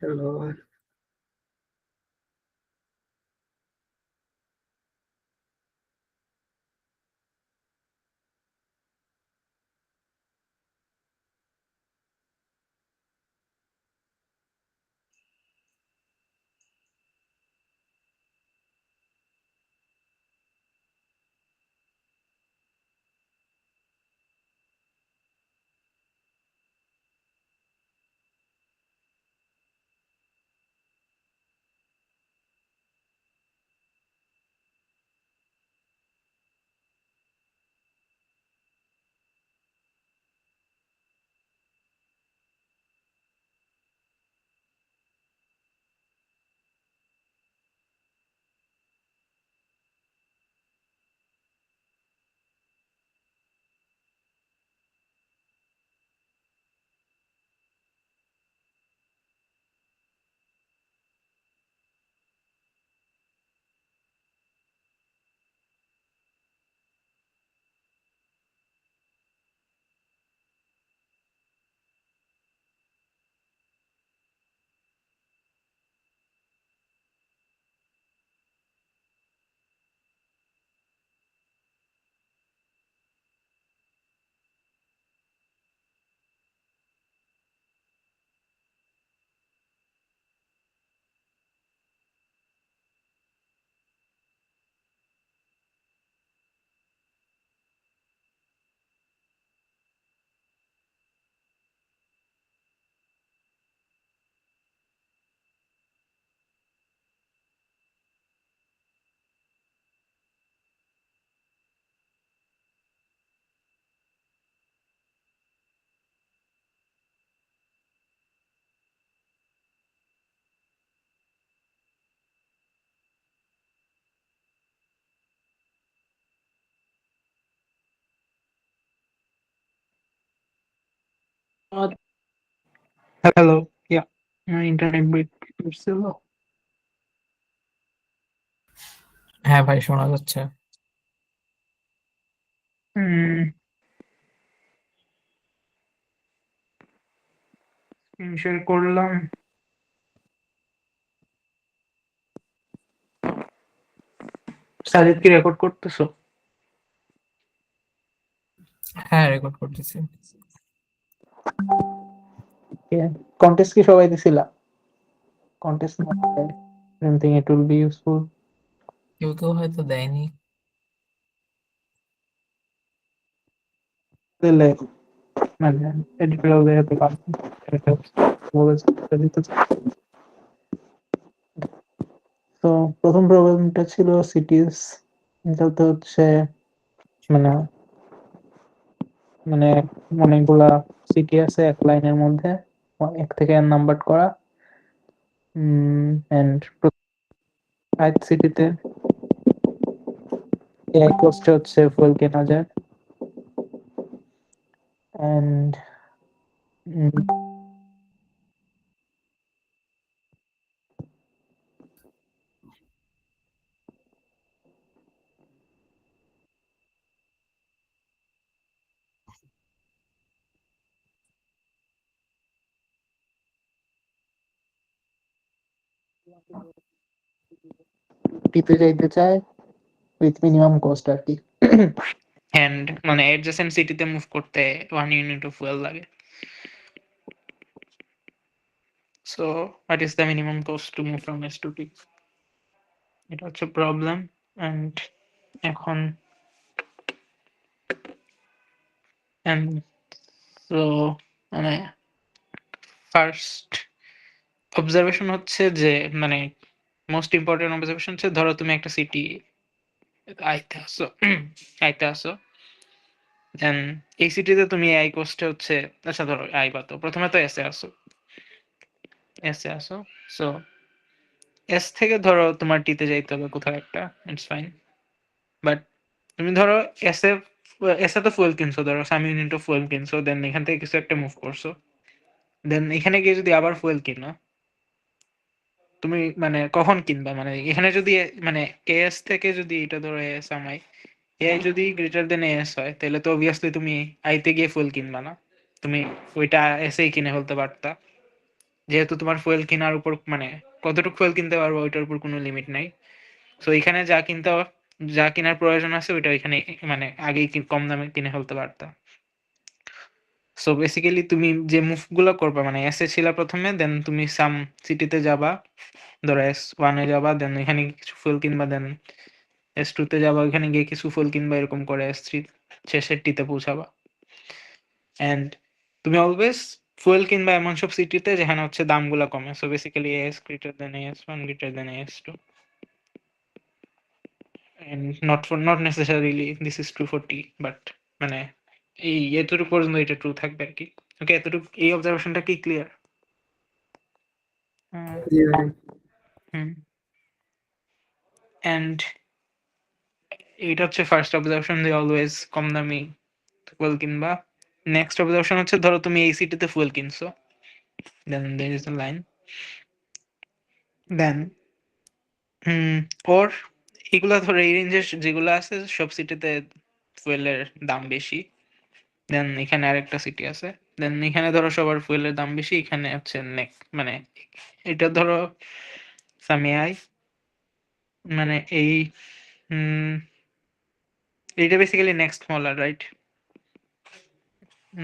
Hello. Uh, Hello. Yeah, my internet bit করছিল। হ্যাঁ ভাই, শোনা যাচ্ছে। হুম, স্ক্রিন শেয়ার করলাম। সাজিদ কি রেকর্ড করতেছো? হ্যাঁ, রেকর্ড করতেছি। কন্টেস্ট কি সবাই দিছিলা? Contest anything it will be useful. কেউ কেউ হয়তো দেয়নি। দিলে মানে এডিটরিয়াল দেখাতে পারবো। এটা বলেছে, এটা দিতে চাই। তো প্রথম প্রবলেমটা ছিল সিটিজ। এটাতে হচ্ছে মানে মানে অনেকগুলা সিটি আছে এক লাইনের মধ্যে, এক থেকে নাম্বার করা। এন্ড ফাইভ সিটিতে এআই কোস্টে হচ্ছে ফুয়েল কেনা যায়। এন্ড টিতে যাইতে চায় উইথ মিনিমাম কস্ট আর কি। এন্ড মানে অ্যাডজেসেন্ট সিটিতে মুভ করতে 1 ইউনিট অফ ফুয়েল লাগে। So what is the minimum cost to move from S to T? এটা হচ্ছে প্রবলেম। এন্ড এখন এন্ড সো মানে ফার্স্ট অবজারভেশন হচ্ছে যে মানে মোস্ট ইম্পর্টেন্ট অবজারভেশন হচ্ছে, ধরো তুমি একটা সিটি আইতে আসো আইতে আসো দেন এই সিটিতে তুমি এআই কোস্টে হচ্ছে, আচ্ছা ধরো আই বাতো প্রথমে তো এসে আসো। সো এস থেকে ধরো তোমার টিতে যাইতে হবে কোথাও একটা, ইটস ফাইন। বাট তুমি ধরো এসে এসে তো ফুয়েল কিনছো, ধরো সাম ইউনিট অফ ফুয়েল কিনছো, দেন এখান থেকে কিছু একটা মুভ করছো, দেন এখানে গিয়ে যদি আবার ফুয়েল কিনো, তুমি মানে কখন কিনবা? মানে এখানে যদি মানে এএস থেকে যদি এটা ধরো এএস আমাই এআই যদি গ্রেটার দেন এএস হয়, তাহলে তো অবভিয়াসলি তুমি আইতে গিয়ে ফুয়েল কিনবা না, তুমি ওইটা এসেই কিনে ফেলতে পারতা। যেহেতু তোমার ফুয়েল কেনার উপর মানে কতটুকু ফুয়েল কিনতে পারবো ওইটার উপর কোনো লিমিট নাই। সো এখানে যা কেনার প্রয়োজন আছে ওইটা ওইখানে মানে আগেই কম দামে কিনে ফেলতে পারতা। সো বেসিক্যালি তুমি যে মুভ গুলো করবা মানে এস এ ছিলা প্রথমে, দেন তুমি সাম সিটিতে যাবা, ধরো S1 এ যাবা, দেন এখানে কিছু ফুয়েল কিনবা, দেন S2 তে যাবা, ওইখানে গিয়ে কিছু ফুয়েল কিনবা, এরকম করে S3 শেষের টিতে পৌঁছাবা। এন্ড তুমি অলওয়েজ ফুয়েল কিনবা এমন সব সিটিতে যেখানে হচ্ছে দামগুলা কমে। So basically AS greater than AS1 greater than AS2, and not necessarily this is true for T, but মানে এই এতটুকু পর্যন্ত এটা ট্রু থাকবে আর কি। ওকে, এতটুকু এই অবজারভেশনটা কি ক্লিয়ার? জি ভাই। হুম। এন্ড এইটা হচ্ছে ফার্স্ট অবজারভেশন, যে অলওয়েজ কম দামি ফুয়েল কিনবা। নেক্সট অবজারভেশন হচ্ছে ধরো তুমি এই সিটিতে ফুয়েল কিনছো, দেন দের ইজ আ লাইন, দেন ওর এগুলা ধরো এই রেঞ্জের যেগুলো আছে সব সিটিতে ফুয়েলের দাম বেশি। দেন এখানে আরেকটা সিটি আছে, দেন এখানে ধরো সবার ফুয়েলের দাম বেশি, এখানে হচ্ছে মানে এটা ধরো সামিয়াই মানে এই উম এটা বেসিক্যালি নেক্সট মলার, রাইট?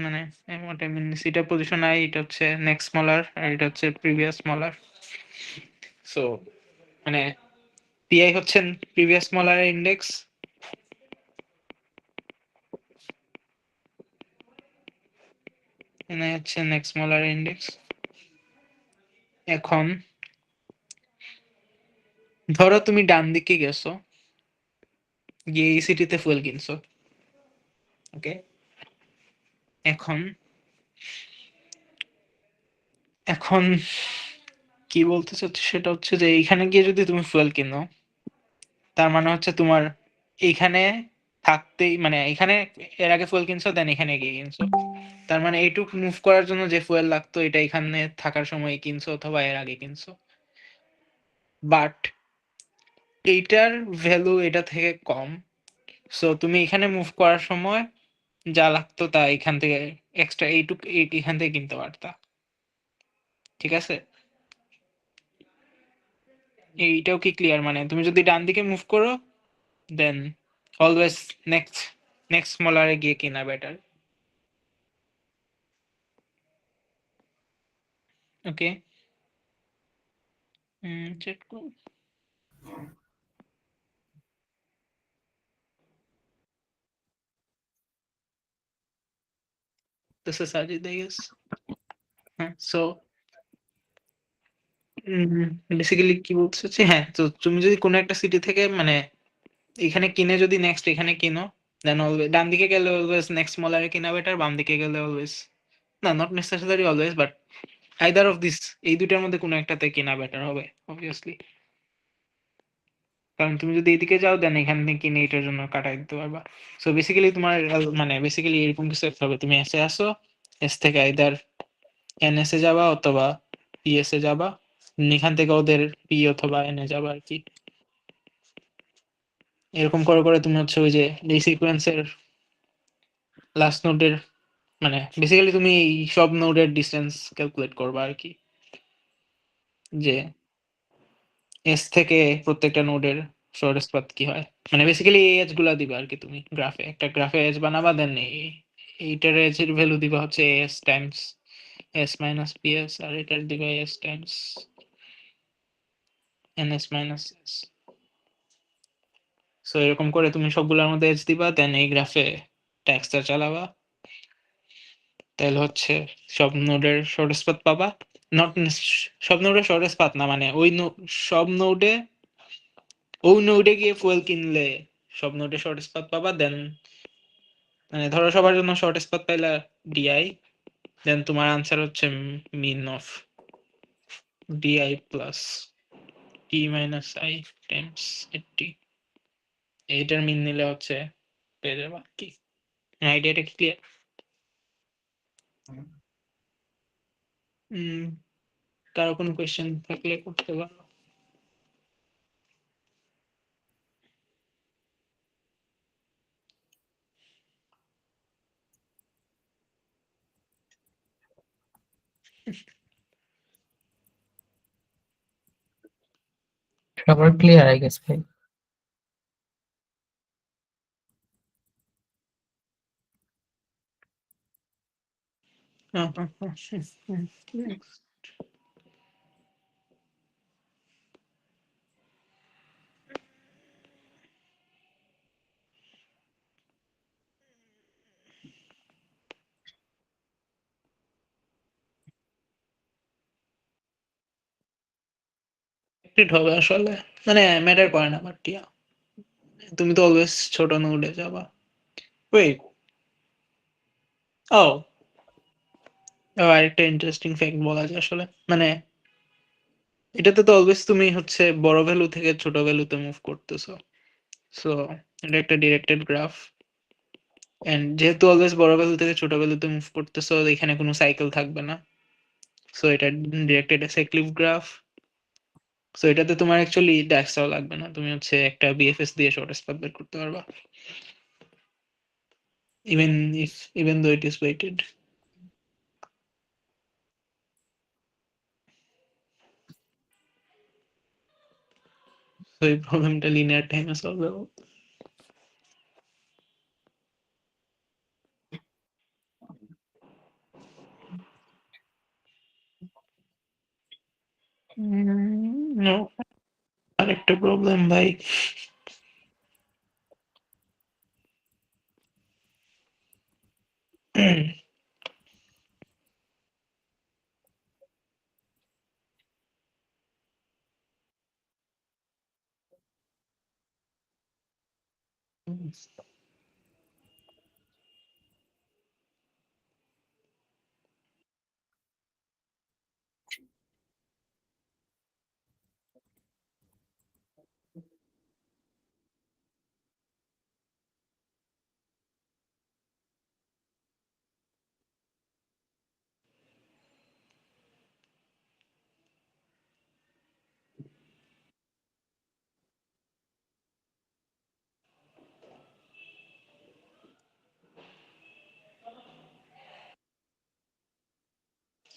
মানে what I mean, এটা পজিশন আই, এটা হচ্ছে নেক্সট মলার, আর এটা হচ্ছে প্রিভিয়াস মলার। সো মানে পিআই হচ্ছে প্রিভিয়াস মলারের ইন্ডেক্স, এনে হচ্ছে নেক্সট মলারের ইন্ডেক্স। এখন ধরো তুমি ডান দিকে গেছো, গিয়ে এই সিটিতে ফুয়েল কিনছো, ওকে? এখন এখন কি বলতে চাচ্ছি সেটা হচ্ছে যে এইখানে গিয়ে যদি তুমি ফুয়েল কিনো, তার মানে হচ্ছে তোমার এইখানে থাকতেই মানে এখানে এর আগে ফুয়েল কিনছো, দেন এখানে গিয়ে কিনছো, তার মানে এইটুক মুভ করার জন্য যে ফুয়েল লাগতো এটা এখানে থাকার সময় কিনছো অথবা এর আগে কিনছো। বাট এইটার ভ্যালু এটা থেকে কম। সো তুমি এখানে মুভ করার সময় যা লাগতো তা এখান থেকে এক্সট্রা এখান থেকে কিনতে পারতা। ঠিক আছে? এইটাও কি ক্লিয়ার? মানে তুমি যদি ডান দিকে মুভ করো, দেন অলওয়েজ নেক্সট নেক্সট স্মলারে গিয়ে কিনা বেটার। ওকে, চেক করুন। This is Sajid, I guess. হ্যাঁ, সো বেসিক্যালি কি বলতে চাচ্ছি, হ্যাঁ, তো তুমি যদি কোনো একটা সিটি থেকে মানে এখানে কিনে যদি নেক্সট এখানে কিনো, দেন অলওয়েজ ডান দিকে গেলে অলওয়েজ নেক্সট মলারে কিনা বেটার, বাম দিকে গেলে অলওয়েজ না, not necessary always, but either of this, এই দুইটার মধ্যে কোনো একটাতে কিনা বেটার হবে অবভিয়াসলি। কারণ তুমি যদি এদিকে যাও, দেন এখান থেকে কিনে এটার জন্য কাটাই দিতে পারবা। সো বেসিক্যালি তোমার মানে বেসিক্যালি এরকম কিছু একটা হবে, তুমি এসে আসো, এস থেকে আইদার এনএস এ যাবা অথবা পিএস এ যাবা, এখান থেকে ওদের পি অথবা এন এ যাবা আর কি। এরকম করে করে তুমি হচ্ছে ওই যে এই সিকোয়েন্সের লাস্ট নোডের মানে বেসিক্যালি তুমি এই সব নোডের ডিসটেন্স ক্যালকুলেট করবা আর কি, যে এস থেকে প্রত্যেকটা নোডের শর্টেস্ট পাথ কি হয়। মানে বেসিক্যালি এই এজ গুলা দিবা আর কি, তুমি গ্রাফে একটা গ্রাফে এজ বানাবা, দেন এইটার এজের ভ্যালু দিবা হচ্ছে S times S minus PS, আর এটার দিবা S times NS minus S. So এরকম করে তুমি সবগুলোর মধ্যে এজ দিবা, দেন এই গ্রাফে ট্যাক্সটা চালাবা, তাহলে হচ্ছে সব নোডের শর্টেস্ট পাথ পাবা। নট সব নোডের শর্টেস্ট পাথ না, মানে ওই সব নোডে ওই নোডে গিয়ে ফুয়েল কিনলে সব নোডে শর্টেস্ট পাথ পাবা। দেন মানে ধরো সবার জন্য শর্টেস্ট পাথ পাইলা ডিআই, দেন তোমার আনসার হচ্ছে mean of DI plus T minus I times 80। এইটার মিন নিলে হচ্ছে পেয়ে যাবা কি। আইডিয়াটা কি ক্লিয়ার? কারো কোনো কোয়েশ্চেন থাকলে করতে পারো। সবার ক্লিয়ার আই গেস ভাই। ঠিক হবে আসলে, মানে ম্যাটার করে না, বাট ইয়া, তুমি তো অলওয়েজ ছোট নোডে যাবা। ওয়েট, ও আরেকটা ইন্টারেস্টিং ফ্যাক্ট বলা যায় আসলে, মানে এটাতে তো অলওয়েজ তুমি হচ্ছে বড় ভ্যালু থেকে ছোট ভ্যালুতে মুভ করতেছো। সো এটা একটা ডিরেক্টেড গ্রাফ, এন্ড যেহেতু অলওয়েজ বড় ভ্যালু থেকে ছোট ভ্যালুতে মুভ করতেছো, এখানে কোনো সাইকেল থাকবে না। সো এটা ডিরেক্টেড অ্যাসাইক্লিক গ্রাফ। সো এটাতে তোমার অ্যাকচুয়ালি ড্যাক্সটাও লাগবে না, তুমি হচ্ছে একটা বিএফএস দিয়ে শর্টেস্ট পাথ বের করতে পারবা, even if even though it is weighted. So এই প্রবলেমটা লিনিয়ার টাইমে সলভ হবে। নো, আরেকটা প্রবলেম ভাই।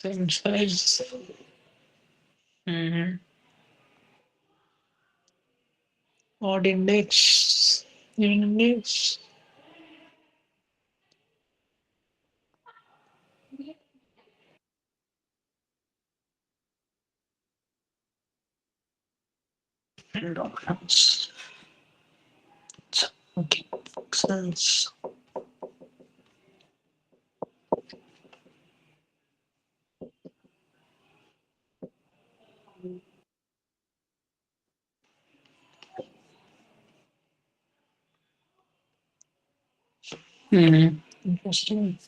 Same size. Mm-hmm. Odd index. Even index. And occurrence. Okay, sense. Mm-hmm. Interesting.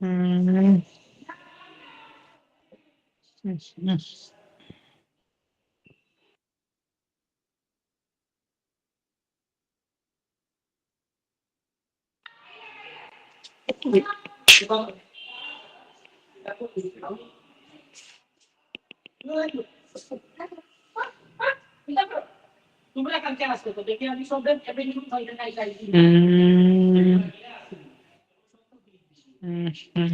Mm-hmm. Mm-hmm. Mm-hmm.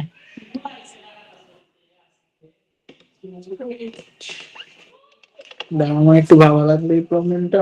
দাঁড়াও, আমার একটু ভালো লাগলো এই প্রবলেমটা।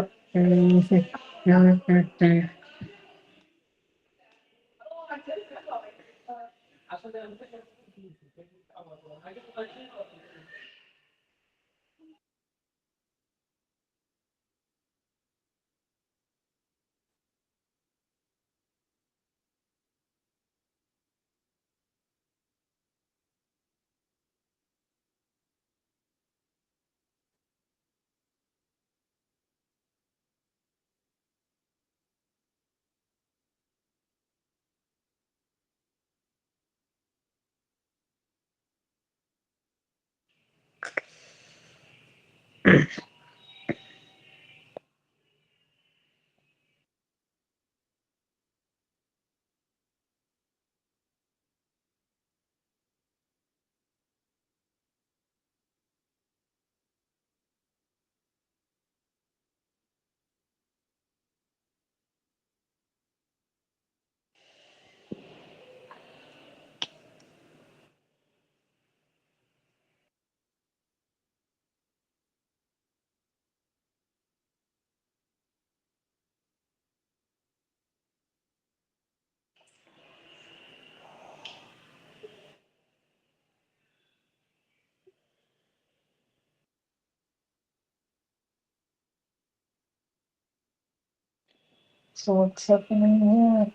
So what's happening here?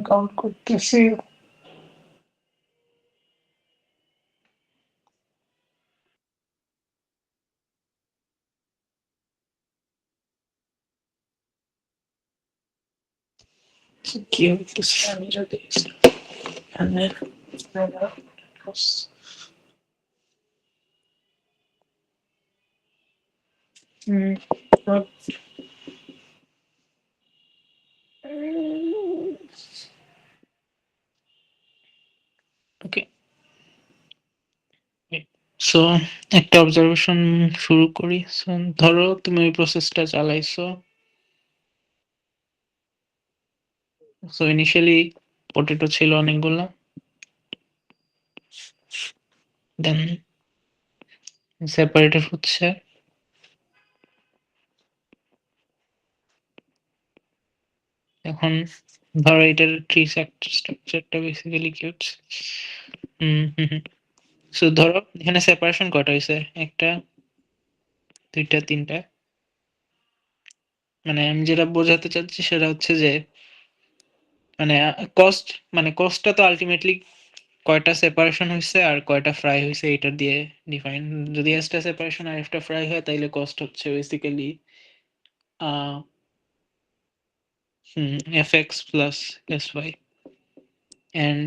Count করতেছি। কি হইতেছে আমি যদি এখানে হুম, ওকে, সো একটা অবজারভেশন শুরু করি। সো ধরো তুমি ওই প্রসেসটা চালাইছো। সো ইনিশিয়ালি পটেটো ছিল অনেকগুলা, দেন সেপারেটেড হচ্ছে। এখন ধরো এটার ট্রি স্ট্রাকচারটা বেসিক্যালি কি হচ্ছে। সো ধরো এখানে সেপারেশন কয়টা হয়েছে, একটা, দুইটা, তিনটা। মানে আমি যেটা বোঝাতে চাচ্ছি সেটা হচ্ছে যে মানে কস্ট, মানে কস্টটা তো আলটিমেটলি কয়টা সেপারেশন হয়েছে আর কয়টা ফ্রাই হয়েছে এটা দিয়ে ডিফাইন। যদি এসটা সেপারেশন আর এফটা ফ্রাই হয় তাইলে কস্ট হচ্ছে basically f x plus S y. And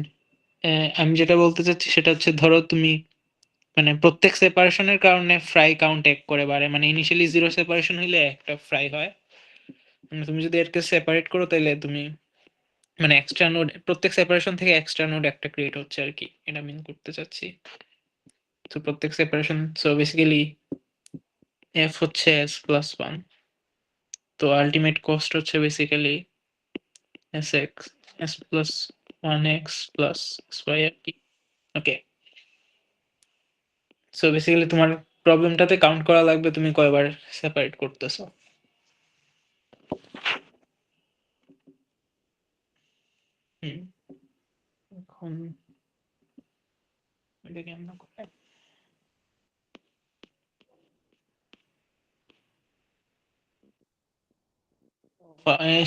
আমি যেটা বলতে চাচ্ছি সেটা হচ্ছে ধরো তুমি মানে প্রত্যেক সেপারেশনের কারণে ফ্রাই কাউন্ট এক করে বাড়ে। মানে ইনিশিয়ালি জিরো সেপারেশন হইলে একটা ফ্রাই হয়। মানে তুমি যদি এরকে সেপারেট করো তাহলে তুমি মানে এক্সট্রা নোড, প্রত্যেক সেপারেশন থেকে এক্সট্রা নোড একটা ক্রিয়েট হচ্ছে আর কি, এটা মিন করতে চাচ্ছি। তো প্রত্যেক সেপারেশন, সো বেসিক্যালি এফ হচ্ছে এস প্লাস ওয়ান। তো আলটিমেট কস্ট হচ্ছে basically S X, S plus one X plus S Y আর কি। ওকে, সো বেসিক্যালি তোমার প্রবলেমটাতে কাউন্ট করা লাগবে তুমি কয়বার সেপারেট করতেছো। হুম, এখন এটা কেমন করে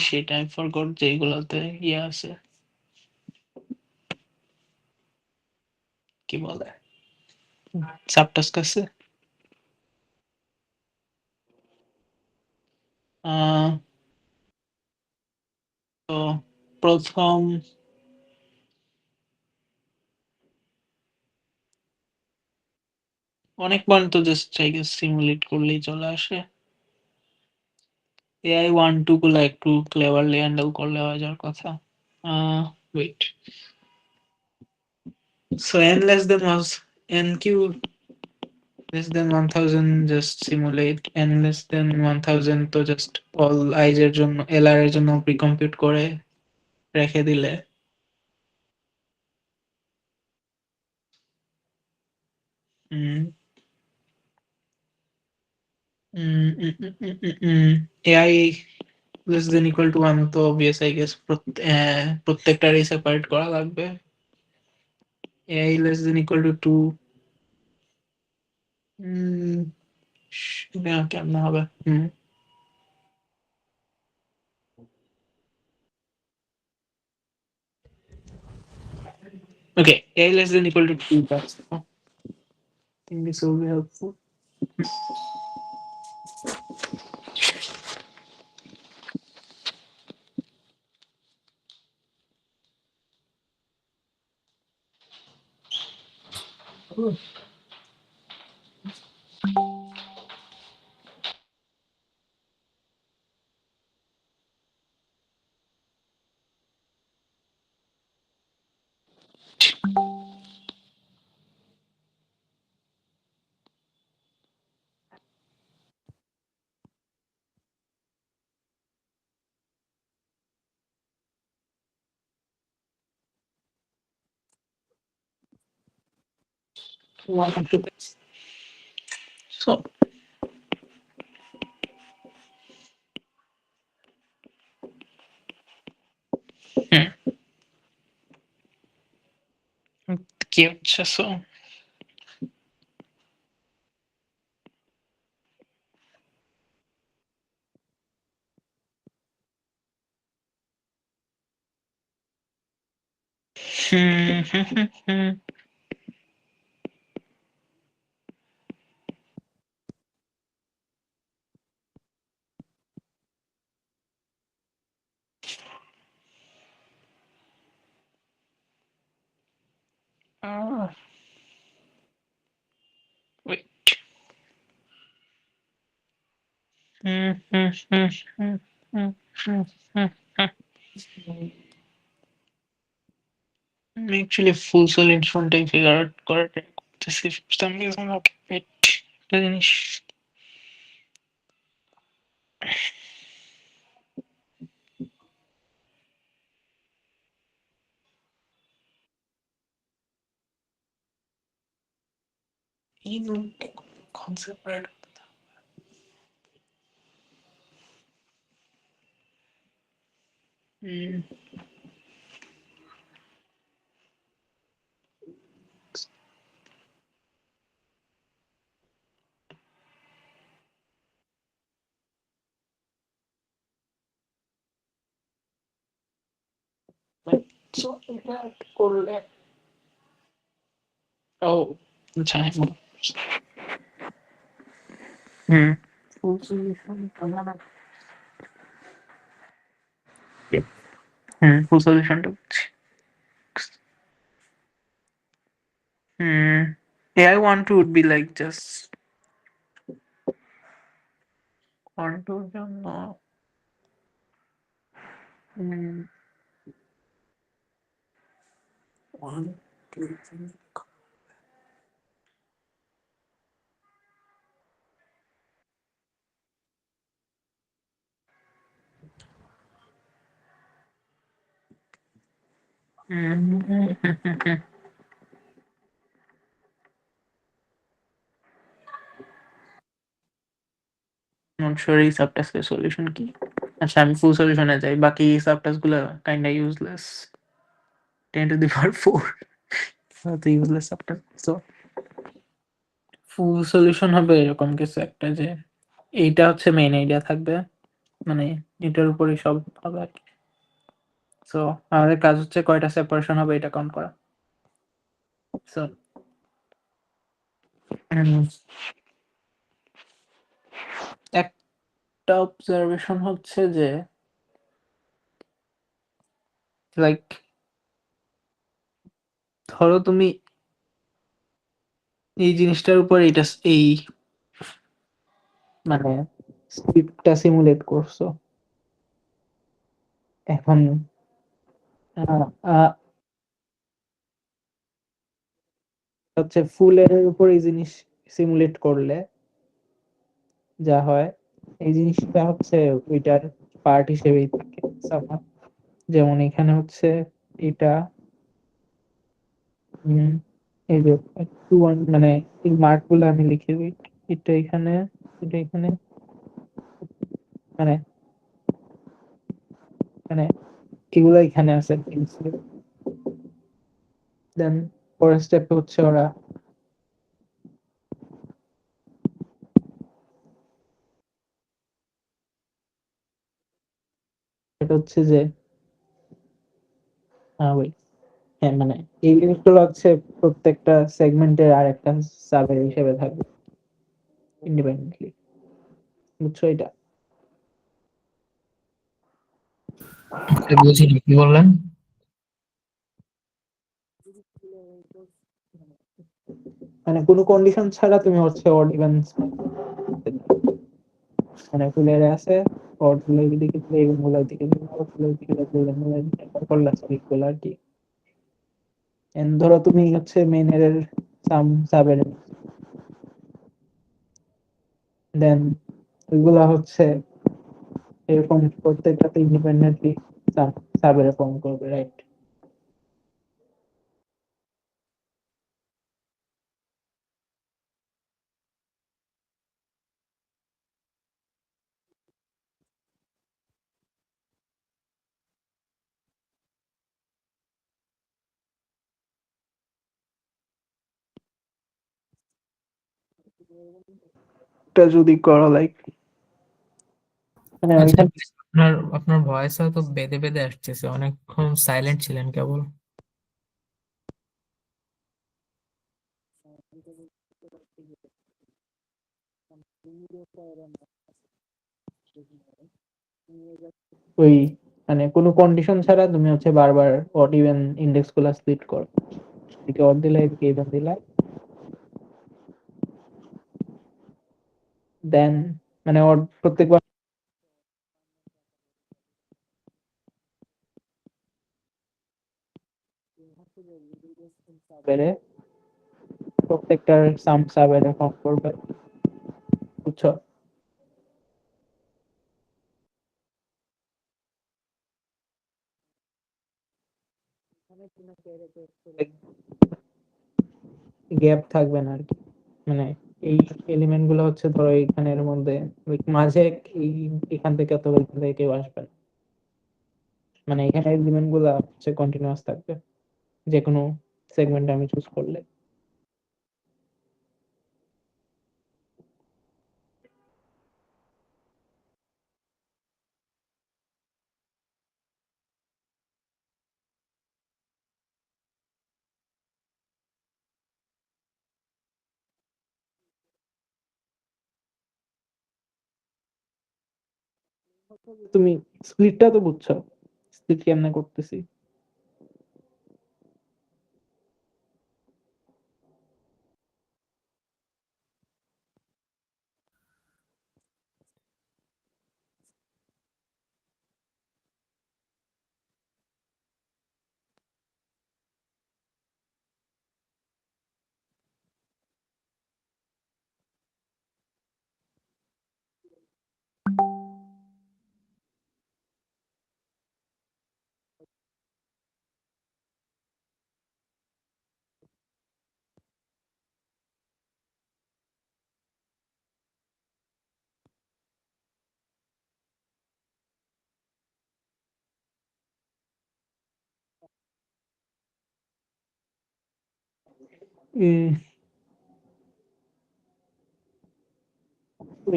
সেটা আমি ফরগট যেগুলোতে ইয়ে আছে, কি বলে, সাবটাস্ক আছে। আহ, তো প্রথম অনেক পয়েন্ট তো জাস্ট আই গেস সিমুলেট করলেই চলে আসে। এআই ওয়ান টু গুলো একটু ক্লেভারলি হ্যান্ডেল করলে হয়ে যাওয়ার কথা। Wait, so n less than was n q less than 1000 just simulate, n less than 1000 তো জাস্ট অল আইজ এর জন্য এলআর এর জন্য প্রিকম্পিউট করে রেখে দিলে। AI less than equal to 1 তো obvious I guess প্রত্যেকটারই সেপারেট করা লাগবে। AI less than equal to 2, এটা কেমন হবে? Okay, a less than equal to 2 that's I think this will be helpful. So, hmm, কি হচ্ছে? So, Wait. Actually, full solution টাই figure out করার try করতেছি for some reason. Okay, wait. একটা জিনিস এই concept right. So এটা করলে আচ্ছা হুম full solution full solution টা বুঝছি। AI 1 2 would be like just contour জন্য হুম 1 2 3 not sure এই সাবটাস্কের সলিউশন কি। আচ্ছা আমি ফুল সলিউশনে যাই, বাকি সাবটাস্ক গুলো kinda useless 10 to the power 4 তো ইউজলেস সাবটাস্ক। সো ফুল সলিউশন হবে এরকম কিছু একটা যে এইটা হচ্ছে মেইন আইডিয়া থাকবে, মানে এটার উপরই সব হবে আর কি। সো আমাদের কাজ হচ্ছে কয়টা সেপারেশন হবে এটা কাউন্ট করা। সো একটা অবজারভেশন হচ্ছে যে লাইক ধরো তুমি এই জিনিসটার উপর এই মানে স্ক্রিপ্টটা সিমুলেট করছো, এখন আহ, আহ, হচ্ছে ফুলের উপর এই জিনিস সিমুলেট করলে যা হয় এই জিনিসটা হচ্ছে ওইটার পার্ট হিসেবেই থাকে somehow। যেমন এখানে হচ্ছে এটা উম, এই যে টু ওয়ান মানে এই মার্ক গুলো আমি লিখে দিই, এটা এখানে, এটা এখানে, মানে মানে এগুলো এখানে আছে। দেন পরের স্টেপ হচ্ছে ওরা এটা হচ্ছে যে ওই হ্যাঁ মানে এই জিনিসগুলো হচ্ছে প্রত্যেকটা সেগমেন্টের আর একটা সাবের হিসেবে থাকবে ইন্ডিপেন্ডেন্টলি, বুঝছো এটা? বুঝিনি কি বললেন। মানে কোনো কন্ডিশন ছাড়া তুমি হচ্ছে অড ইভেন মানে ফুলের আছে অড ফুলের দিকে ইভেন গুলোর দিকে ফুলের দিকে ইভেন গুলোর দিকে করলাম গুলো আর কি। এন্ড ধরো তুমি হচ্ছে মেইন এর সাবের, দেন ওইগুলা হচ্ছে এরকম প্রত্যেকটাতে ইন্ডিপেন্ডেন্টলি সাবের ফর্ম করবে, রাইট? এটা যদি করো লাইক মানে আচ্ছা, ওইখানে আপনার আপনার ভয়েস হয়তো বেঁধে বেঁধে আসতেছে, অনেকক্ষণ সাইলেন্ট ছিলেন কেবল। ওই মানে কোনো কন্ডিশন ছাড়া তুমি হচ্ছে বারবার অড ইভেন ইন্ডেক্স গুলা স্প্লিট করো, এদিকে অড দিলা এদিকে ইভেন দিলা, দেন মানে অড প্রত্যেকবার বেড়ে প্রত্যেকটার সাম সাবের কাউন্ট করবে, বুঝছো? গ্যাপ থাকবে না আর কি, মানে এই এলিমেন্ট গুলো হচ্ছে ধরো এখানের মধ্যে ওই মাঝে এই এখান থেকে অথবা এখান থেকে কেউ আসবে না, মানে এখানে এলিমেন্ট গুলা হচ্ছে কন্টিনিউয়াস থাকবে যে কোনো সেগমেন্ট আমি চুজ করলে। তুমি স্প্লিটটা তো বুঝছো, স্প্লিট কেমনে করতেছি?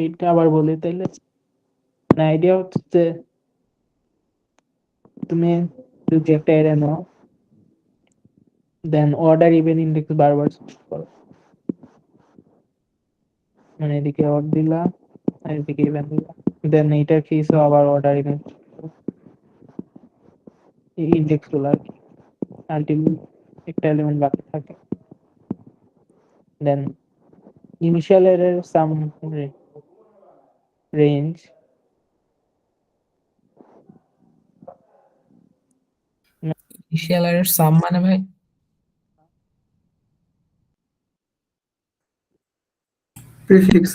এইটা আবার বলি তাইলে, মানে আইডিয়া হচ্ছে যে তুমি যদি একটা এরে নাও, দেন অর্ডার ইভেন ইন্ডেক্স বারবার চুজ করো, মানে এদিকে অড দিলা আর এদিকে ইভেন দিলা, দেন এইটার কেসে আবার অর্ডার ইভেন ইন্ডেক্স গুলো আর কি, আনটিল একটা এলিমেন্ট বাকি থাকে, দেন ইনিশিয়াল এর সাম রেঞ্জ, ইনিশিয়াল এর সাম মানে ভাই প্রিফিক্স?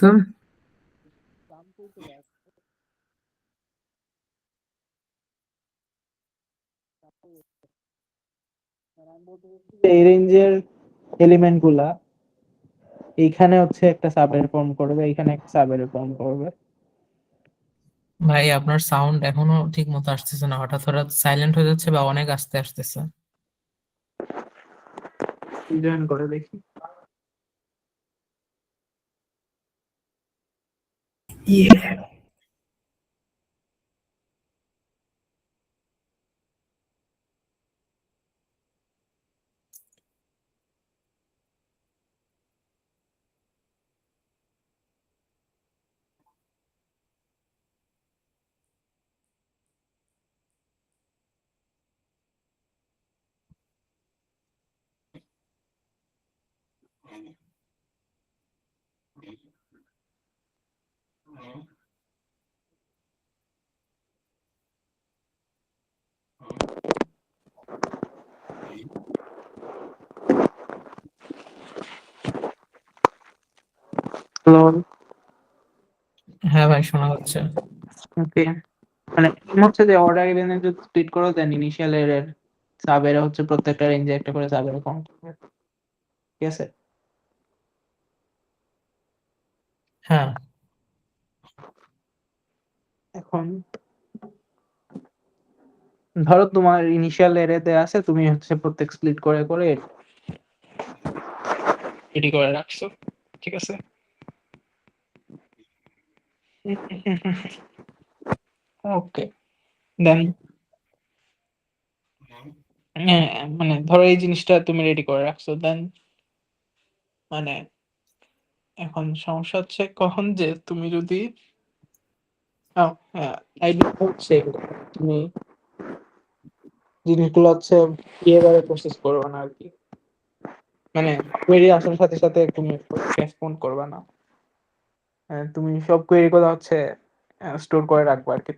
এই রেঞ্জের এলিমেন্ট গুলা এইখানে হচ্ছে একটা সাবের ফর্ম করবে, এইখানে একটা সাবের ফর্ম করবে। ভাই আপনার সাউন্ড এখনো ঠিক মতো আসতেছে না, হঠাৎ হঠাৎ সাইলেন্ট হয়ে যাচ্ছে বা অনেক আস্তে আসতেছে। জয়েন করে দেখি। হ্যালো, হ্যাঁ ভাই শোনা যাচ্ছে। ওকে, মানে হচ্ছে যে অর্ডার ইভেন্ট যদি স্প্লিট করো দেন ইনিশিয়াল এর সাবের হচ্ছে প্রত্যেকটা রেঞ্জে একটা করে সাবের কাউন্ট করবে, ঠিক আছে? হ্যাঁ এখন ধরো তোমার ইনিশিয়াল এরেতে আছে, তুমি হচ্ছে প্রত্যেক স্প্লিট করে করে এটি করে রাখছো, ঠিক আছে? ওকে, দেন মানে ধরো এই জিনিসটা তুমি রেডি করে রাখছো, দেন মানে এখন সমস্যা হচ্ছে কখন যে তুমি যদি হ্যাঁ, আইডিয়া হচ্ছে তুমি জিনিসগুলো হচ্ছে এভাবে প্রসেস করবে না আর কি, মানে কোয়েরি আসার সাথে সাথে তুমি রেসপন্ড করবে না। তুমি সব কোয়েরি গুলো হচ্ছে স্টোর করে রাখবা আর কি,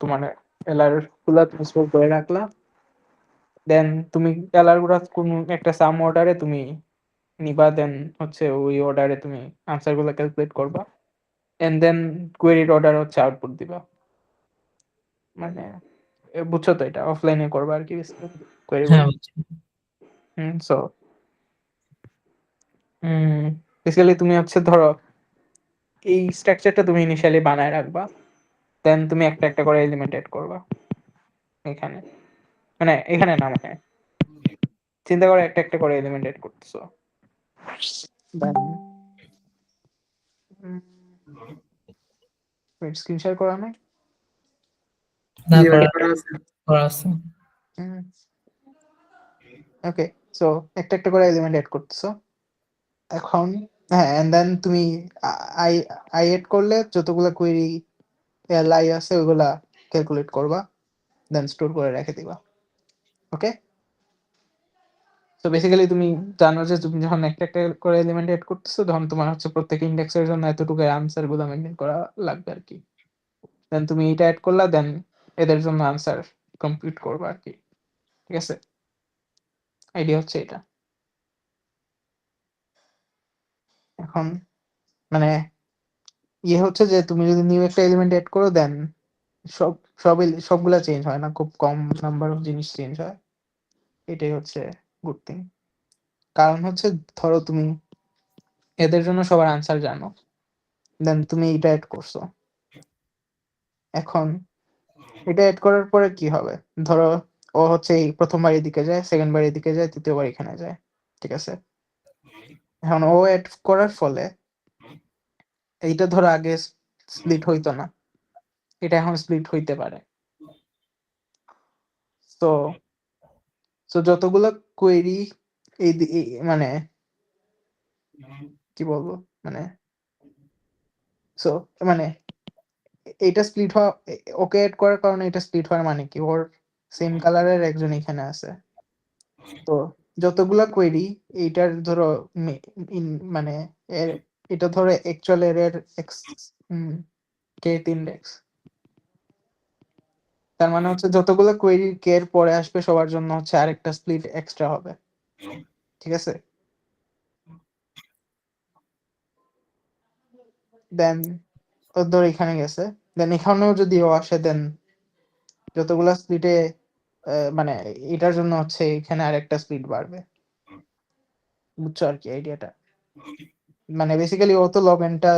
তোমার এলার গুলা তুমি স্টোর করে রাখলা, দেন তুমি এলার গুলা কোন একটা সাম অর্ডারে তুমি নিবা, দেন হচ্ছে ওই অর্ডারে তুমি আনসার গুলো ক্যালকুলেট করবা, এন্ড দেন কোয়েরির অর্ডার হচ্ছে আউটপুট দিবা। মানে বুঝছো তো, এটা অফলাইনে করবা আর কি কোয়েরি হ্যাঁ গুলো। বুঝছি। সো বেসিক্যালি তুমি হচ্ছে ধরো এই স্ট্রাকচারটা তুমি ইনিশিয়ালি বানায় রাখবা, দেন তুমি একটা একটা করে এলিমেন্ট এড করবা এখানে, মানে এখানে না, মানে চিন্তা করে একটা একটা করে এলিমেন্ট এড করতেছো। স্ক্রিন শেয়ার করা নাই? না করা করা আছে। ওকে, সো একটা একটা করে এলিমেন্ট এড করতেছো এখন। হ্যাঁ, এন্ড দেন তুমি আই আই এড করলে যতগুলা কোয়েরি লাই আছে ওইগুলা ক্যালকুলেট করবা, দেন স্টোর করে রেখে দিবা। ওকে, তো বেসিক্যালি তুমি জানো যে তুমি যখন একটা একটা করে এলিমেন্ট এড করতেছো তখন তোমার হচ্ছে প্রত্যেক ইন্ডেক্সের জন্য এতটুকু আনসার গুলো মেনটেন করা লাগবে আর কি। দেন তুমি এটা অ্যাড করলা, দেন এদের জন্য আনসার কমপ্লিট করবা আর কি। ঠিক আছে, আইডিয়া হচ্ছে এটা। এখন মানে হচ্ছে যে তুমি যদি নিউ একটা এলিমেন্ট এড করো, দেন সব সবগুলা চেঞ্জ হয় না, খুব কম নাম্বার অফ জিনিস চেঞ্জ হয়। এটাই হচ্ছে গুড থিং। কারণ হচ্ছে ধরো তুমি এদের জন্য সবার আনসার জানো, দেন তুমি এটা এড করছো। এখন এটা এড করার পরে কি হবে, ধরো ও হচ্ছে এই প্রথমবার এদিকে যায়, সেকেন্ড বার এদিকে যায়, তৃতীয়বার এখানে যায়। ঠিক আছে, এখন ও এড করার ফলে এইটা ধরো আগে স্প্লিট হইতো না, এটা এখন স্প্লিট হইতে পারে। তো যতগুলো কোয়েরি মানে কি বলবো, মানে সো মানে এটা স্প্লিট হওয়া, ওকে এড করার কারণে এটা স্প্লিট হওয়ার মানে কি, ওর সেম কালারের একজন এখানে আছে। তো যতগুলা কোয়েরি এইটার ধরো মানে এর এটা ধরো অ্যাকচুয়াল এর এক্স কেথ ইন্ডেক্স, তার মানে হচ্ছে যতগুলো কোয়েরি কে এর পরে আসবে সবার জন্য হচ্ছে আরেকটা স্প্লিট এক্সট্রা হবে। ঠিক আছে, দেন ও ধর এখানে গেছে, দেন এখানেও যদি ও আসে, দেন যতগুলা স্প্লিটে মানে এটার জন্য হচ্ছে এখানে আরেকটা স্প্লিট বাড়বে। বুঝছো আর কি আইডিয়াটা, মানে বেসিক্যালি ও তো লগ এনটা,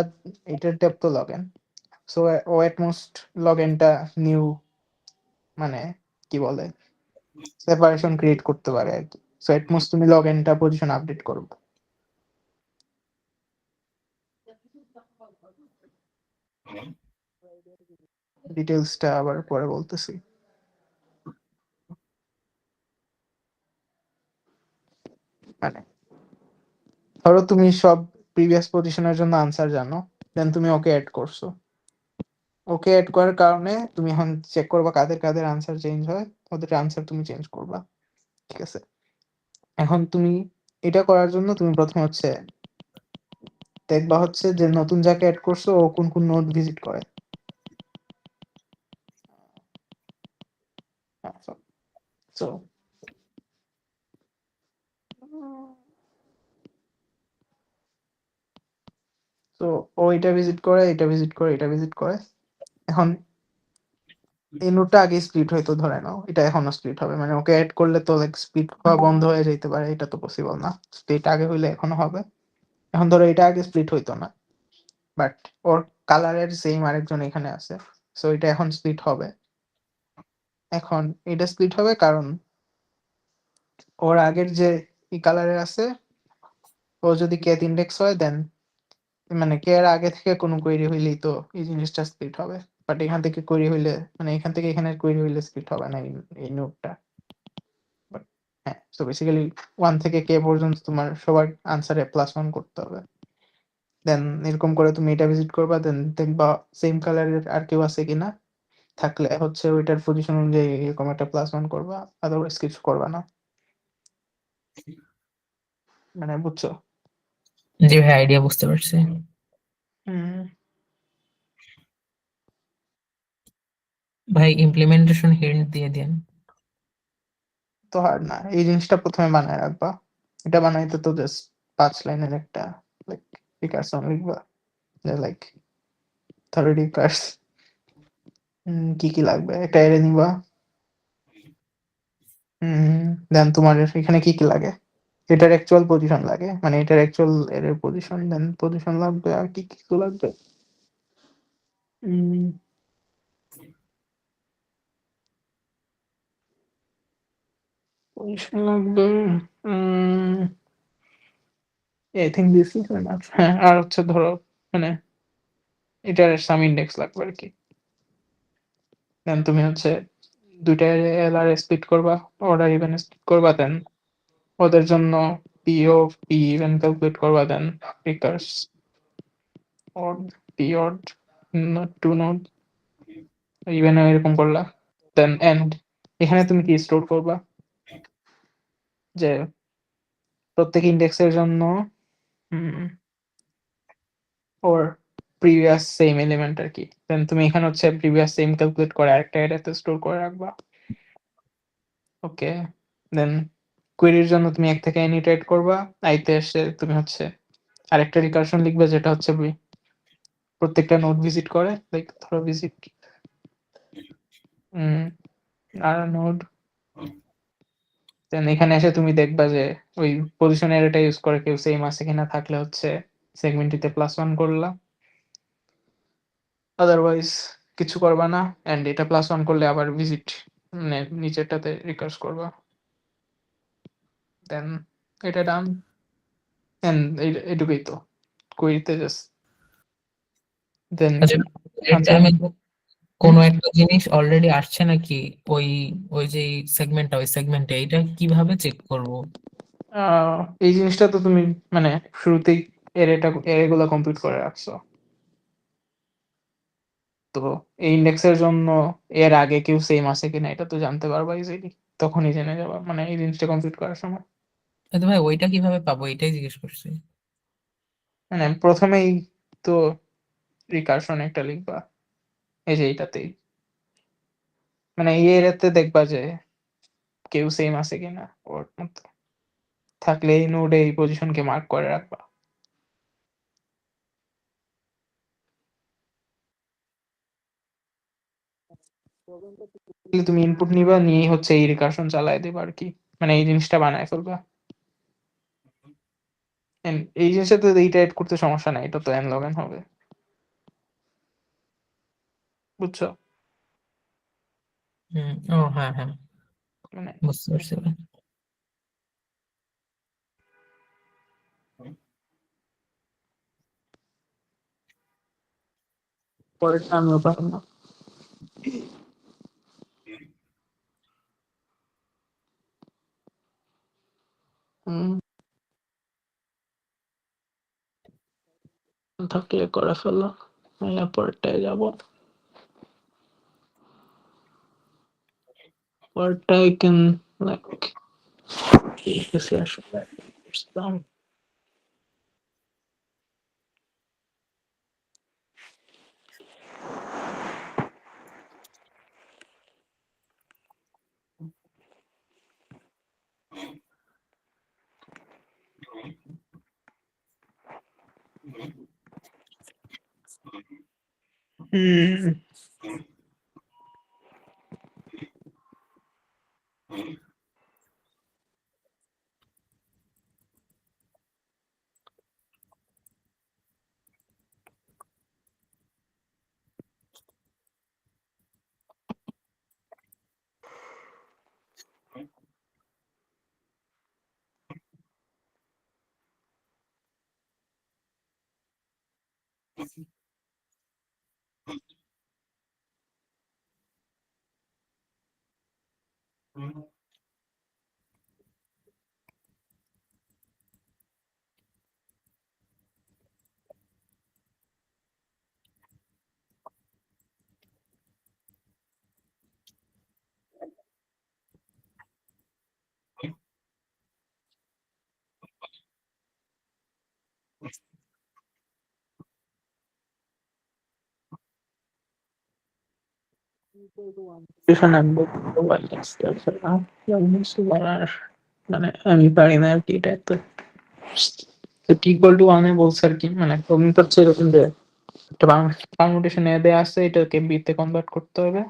এটার ডেপ তো লগ এন, সো ও এট মোস্ট লগ এনটা নিউ, মানে কি বলে, সেপারেশন ক্রিয়েট করতে পারে আর কি। সো এট মোস্ট তুমি লগ এনটা পজিশন আপডেট করবে। ডিটেলসটা আবার পরে বলতেছি। মানে ধরো তুমি সব প্রিভিয়াস পজিশনের জন্য আনসার জানো, দেন তুমি ওকে অ্যাড করছো, ওকে অ্যাড করার কারণে তুমি এখন চেক করবা কাদের কাদের আনসার চেঞ্জ হয়, ওদের আনসার তুমি চেঞ্জ করবা। ঠিক আছে, এখন তুমি এটা করার জন্য তুমি প্রথমে হচ্ছে দেখবা হচ্ছে যে নতুন যাকে অ্যাড করছো ও কোন কোন নোড ভিজিট করে। সো তো ও এটা ভিজিট করে, এটা ভিজিট করে, এটা ভিজিট করে। এখন এই নোটটা আগে স্প্লিট হইতো ধরে নাও, এটা এখনো স্প্লিট হবে, মানে ওকে অ্যাড করলে তো লাইক স্প্লিট হওয়া বন্ধ হয়ে যেতে পারে, এটা তো পসিবল না। স্প্লিট আগে হইলে এখনো হবে। এখন ধরো এটা আগে স্প্লিট হইতো না, বাট ওর কালারের সেম আরেকজন এখানে আছে, সো এটা এখন স্প্লিট হবে। এখন এটা স্প্লিট হবে কারণ ওর আগের যে কালারের আছে, ও যদি কেথ ইন্ডেক্স হয়, দেন মানে কে এর আগে থেকে কোনো কোয়েরি হইলেই তো এই জিনিসটা স্প্লিট হবে। বাট এখান থেকে কোয়েরি হইলে, মানে এখান থেকে এখানে কোয়েরি হইলে স্প্লিট হবে না এই নোটটা। বাট হ্যাঁ, সো বেসিক্যালি ওয়ান থেকে কে পর্যন্ত তোমার সবার আনসারে +1 করতে হবে। দেন এরকম করে তুমি এটা ভিজিট করবা, দেন দেখবা সেম কালারের আর কেউ আছে কিনা, থাকলে হচ্ছে ওইটার পজিশন অনুযায়ী এরকম একটা +1 করবা, আদারওয়াইজ কিছু করবা না। মানে বুঝছো? জি ভাই, আইডিয়া বুঝতে পারছি। হুম। ভাই ইমপ্লিমেন্টেশন হিন্ট দিয়ে দেন। তো হার্ড না, এই জিনিসটা প্রথমে বানায় রাখবা। এটা বানাইতে তো জাস্ট 5 লাইনের একটা লাইক রিকার্সন লিখবা, যে লাইক ধরো রিকার্স কি কি লাগবে, একটা এরে নিবা। দেন তোমার এখানে কি কি লাগে, এটার অ্যাকচুয়াল পজিশন লাগে, মানে এটার অ্যাকচুয়াল এর পজিশন, দেন পজিশন লাগবে, আর কি কি লাগবে। পজিশন লাগবে। I think this is enough. হ্যাঁ, আর হচ্ছে ধরো মানে এটার সাম ইন্ডেক্স লাগবে আর কি। দেন তুমি হচ্ছে দুইটা এলআর স্প্লিট করবা, অর্ডার ইভেন স্প্লিট করবা, দেন ওদের জন্য পি ও পি ইভেন ক্যালকুলেট করবা, then recurse odd P odd to node even এরকম করলা, দেন এন্ড। এখানে তুমি কি স্টোর করবা, যে প্রত্যেক ইন্ডেক্সের জন্য ওর প্রিভিয়াস সেম এলিমেন্ট আর কি। দেন তুমি এখানে হচ্ছে প্রিভিয়াস সেম ক্যালকুলেট করে আরেকটা এরিয়াতে স্টোর করে রাখবা। ওকে, দেন কোয়েরির জন্য তুমি এক থেকে এন ইটারেট করবা, আইতে এসে তুমি হচ্ছে আরেকটা রিকার্শন লিখবে, যেটা হচ্ছে প্রত্যেকটা নোড ভিজিট করে, লাইক ধরো ভিজিট আর নোড। দেন এখানে এসে তুমি দেখবা যে ওই পজিশন এরিয়াটা ইউজ করে কেউ সেম আছে কিনা, থাকলে হচ্ছে সেগমেন্টটিতে +1 করলা, আদারওয়াইজ কিছু করবা না। এন্ড এটা +1 করলে আবার ভিজিট মানে নিচেরটাতে রিকার্স করবা, দেন এটা ডান। এন্ড এটুকুই তো কোয়েরিতে জাস্ট। দেন আচ্ছা, এর যে আচ্ছা। আমি হুম, কোনো একটা জিনিস অলরেডি আসছে নাকি ওই ওই যে সেগমেন্টটা, ওই সেগমেন্টে এটা কিভাবে চেক করব? এই জিনিসটা তো তুমি মানে শুরুতেই এরেগুলো কমপ্লিট করে রাখছো, তো এই ইন্ডেক্সের জন্য এর আগে কেউ সেম আছে কিনা এটা তো জানতে পারবা ইজিলি, তখনই জেনে যাবা মানে এই জিনিসটা কমপ্লিট করার সময়। তো ভাই ওইটা কিভাবে পাবো, এটাই জিজ্ঞেস করছি। মানে প্রথমেই তো রিকার্শন একটা লিখবা, এই যে এইটাতেই, মানে এই এরিয়াতে দেখবা যে কেউ সেম আছে কিনা ওর মতো, থাকলে এই নোডে এই পজিশনকে মার্ক করে রাখবা। তুমি ইনপুট নিবা, নিয়েই হচ্ছে এই রিকার্শন চালায় দিবা আর কি, মানে এই জিনিসটা বানায় ফেলবা। And এই জিনিসটা তো ইটারেট করতে সমস্যা নাই, এটা তো এন লগ এন হবে, বুঝছো? ও হ্যাঁ হ্যাঁ, মানে বুঝতে পারছি ভাই। পরেরটা আমিও পারবো না। হুম, থাকলে করে ফেলো, পরেরটায় যাবো। পরেরটায় ক্যান লাইক ঠিক আছে আসলে বুঝলাম। হুম। কন্ডিশন আনবো মানে আমি পারি না আর কি এটা তো ইকুয়াল টু ওয়ানে বলছে আর কি মানে তুমি তো হচ্ছে এরকম যে একটা পারমুটেশন এ দেয়া আছে এটাকে বি তে কনভার্ট করতে হবে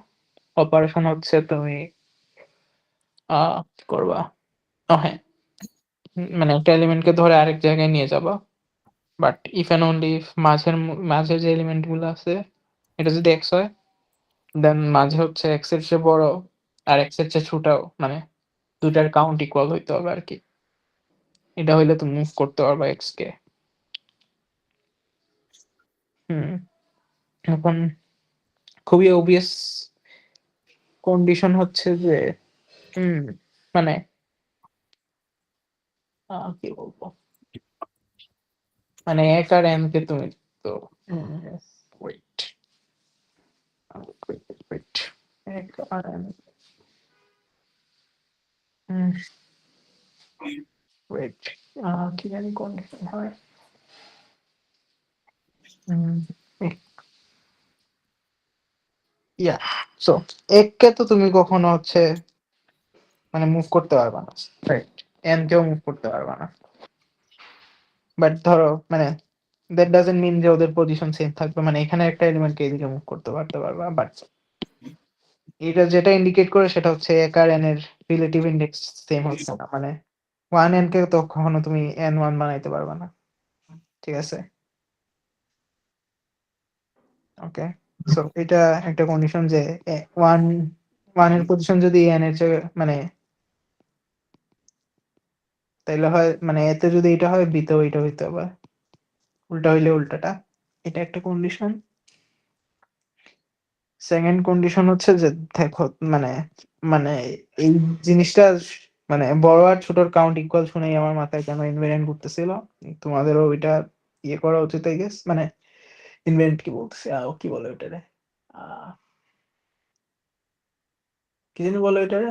অপারেশন হচ্ছে তুমি কি করবা ও হ্যাঁ মানে একটা এলিমেন্টকে ধরে আরেক জায়গায় নিয়ে যাবা but if and only if মাঝের যে এলিমেন্ট গুলো আছে এটা যদি এক্স হয় দেন মাঝে হচ্ছে এক্স এর চেয়ে বড় আর এক্স এর চেয়ে ছোটও মানে দুটার কাউন্ট ইকুয়াল হইতে হবে আর কি এটা হইলে তুমি মুভ করতে পারবা এক্স কে হুম এখন খুবই অবভিয়াস কন্ডিশন হচ্ছে যে হুম মানে কি বলবো মানে এক আর এন কে তুমি তো ওয়েট ওয়েট এক আর এন ওয়েট কি জানি কন্ডিশন হয় ইয়া সো এককে তো তুমি কখনো হচ্ছে মানে মুভ করতে পারবা না রাইট এন কেও মুভ করতে পারবা না বাট ধরো মানে দ্যাট ডাজন্ট মিন যে ওদের পজিশন সেম থাকবে মানে এখানে একটা এলিমেন্টকে এদিকে মুভ করতে পারবা বাট এটা যেটা ইন্ডিকেট করে সেটা হচ্ছে এক আর এন এর রিলেটিভ ইন্ডেক্স সেম হচ্ছে না মানে ওয়ান এন কে তো কখনো তুমি এন ওয়ান বানাইতে পারবা না ঠিক আছে ওকে সো এটা একটা কন্ডিশন যে ওয়ান ওয়ান এর পজিশন যদি এন এর চেয়ে মানে তাইলে হয় মানে এতে যদি এটা হয় বিতে ওইটা হইতে হবে উল্টা হইলে উল্টাটা এটা একটা কন্ডিশন সেকেন্ড কন্ডিশন হচ্ছে যে দেখো মানে মানে এই জিনিসটা মানে বড় আর ছোটর কাউন্ট ইকুয়াল শুনেই আমার মাথায় কেন ইনভেরিয়েন্ট ঘুরতেছিল তোমাদেরও ওইটা ইয়ে করা উচিত আই গেস মানে ইনভেরিয়েন্ট কি বলতেছে কি বলে ওটারে আহ, কি জানি বলে ওইটারে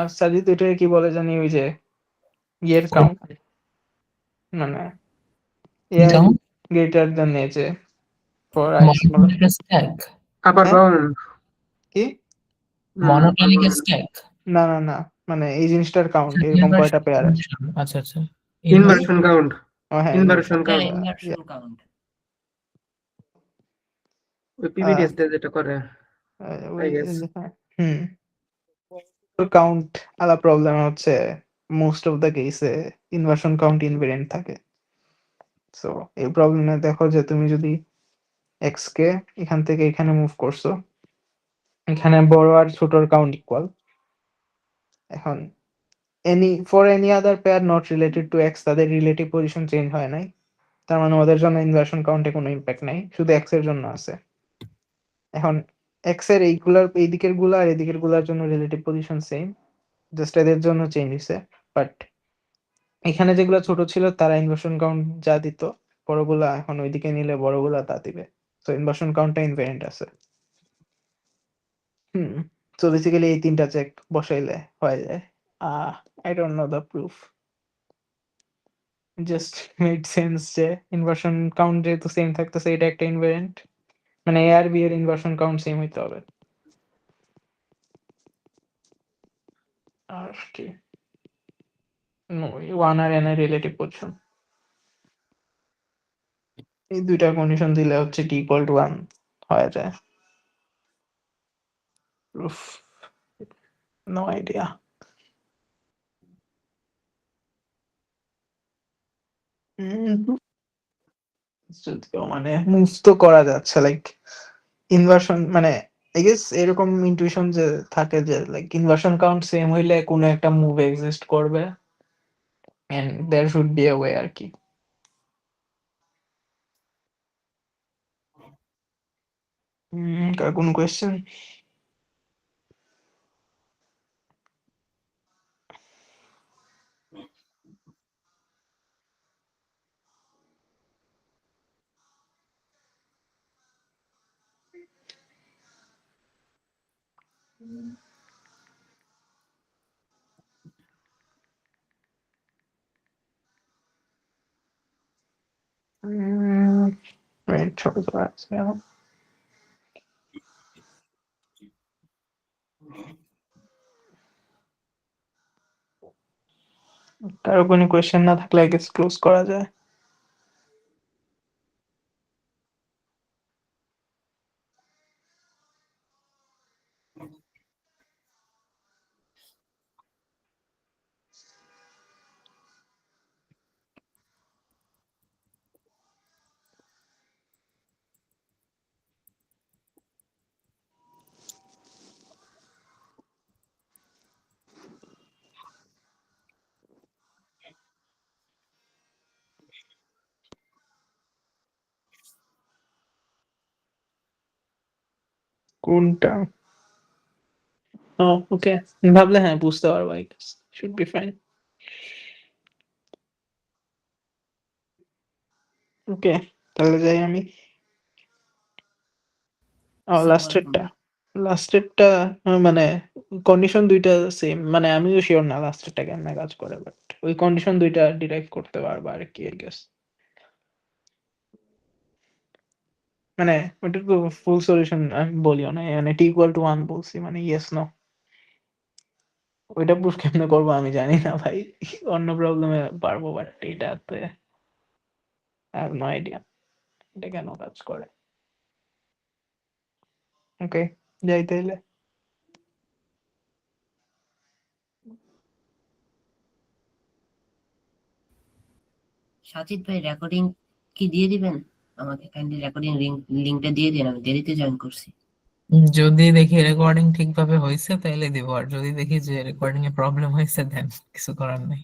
সাজিদ ওইটারে কি বলে জানি ওই যে ইয়ের কাউন্ট মানে A I count greater than A যে for I small monotonic stack upper হ্যাঁ বাউন্ড কি না না আপার মনোটনিক বাউন্ড স্ট্যাক না না না মানে এই জিনিসটার কাউন্ট এরকম কয়টা পেয়ার আছে আচ্ছা আচ্ছা ইনভার্সন কাউন্ট ও হ্যাঁ ইনভার্সন হ্যাঁ কাউন্ট ইনভার্সন কাউন্ট ওই পিভিডিএস তে যেটা করে আই গেস হুম কাউন্ট আলা প্রবলেম হচ্ছে মোস্ট অফ দ্য কেসে ইনভার্সন কাউন্ট ইনভেরিয়েন্ট থাকে সো এই প্রবলেমে দেখো যে তুমি যদি এক্স কে এখান থেকে এখানে মুভ করছো এখানে বড় আর ছোটর কাউন্ট ইকুয়াল এখন any other pair not related to x তাদের রিলেটিভ পজিশন চেঞ্জ হয় নাই তার মানে ওদের জন্য ইনভার্সন কাউন্টে কোনো ইম্প্যাক্ট নাই শুধু এক্স এর জন্য আছে এখন এক্স এর এই দিকের গুলা আর এদিকের গুলার জন্য রিলেটিভ পজিশন সেম জাস্ট এদের জন্য চেঞ্জ হয়েছে বাট এখানে যেগুলো ছোট ছিল তারা ইনভার্সন কাউন্ট যা দিত বড়গুলা এখন ওইদিকে নিলে বড়গুলা তা দিবে তো ইনভার্সন কাউন্টটা ইনভেরিয়েন্ট আছে হুম সো বেসিক্যালি এই তিনটা চেক বসাইলে হয়ে যায় I don't know the proof just made sense যে ইনভার্সন কাউন্ট যেহেতু সেম থাকতেছে এটা একটা ইনভেরিয়েন্ট মানে এ আর বি এর ইনভার্সন কাউন্ট সেম হইতে হবে আর কি ওয়ান আর এন এর রিলেটিভ পজিশন এই দুইটা কন্ডিশন দিলে হচ্ছে টি ইকুয়াল টু ওয়ান হয়ে যায় প্রুফ নো আইডিয়া যদিও মানে মুভ তো করা যাচ্ছে লাইক ইনভার্সন মানে আই গেস এরকম ইনটুইশন যে থাকে যে লাইক ইনভার্সন কাউন্ট সেম হইলে কোনো একটা মুভ এক্সিস্ট করবে and there should be a way আর কি কার কোনো কোয়েশ্চেন রাইট ছোট তো আছে কারো কোনো কোয়েশ্চেন না থাকলে আই গেস ক্লোজ করা যায়। কোনটা? ও ওকে, ভাবলে হ্যাঁ বুঝতে পারবো, I guess should be fine. Okay, তাহলে যাই আমি। লাস্টেরটা, লাস্টেরটা মানে কন্ডিশন দুইটা সেম, মানে আমিও শিওর না লাস্টেরটা কেমনে কাজ করে, বাট ওই কন্ডিশন দুইটা ডিরাইভ করতে পারবো আর কি, আই গেস। মানে ওইটার তো ফুল সলিউশন আমি বলিও না, মানে টি ইকুয়াল টু 1 বলছি, মানে ইয়েস নো। ওইটা প্রুফ কেমনে করবো আমি জানি না ভাই, অন্য প্রবলেমে পারবো, বাট এটাতে আই হ্যাভ নো আইডিয়া এটা কেন কাজ করে। ওকে, যাই তাইলে। সাজিদ ভাই রেকর্ডিং কি দিয়ে দিবেন আমাকে? কাইন্ডলি রেকর্ডিং লিংকটা দিয়ে দিন, আমি দেরিতে জয়েন করছি। যদি দেখি রেকর্ডিং ঠিকভাবে হয়েছে তাহলে দিব, আর যদি দেখি যে রেকর্ডিং এ প্রবলেম হয়েছে দেন কিছু করার নেই।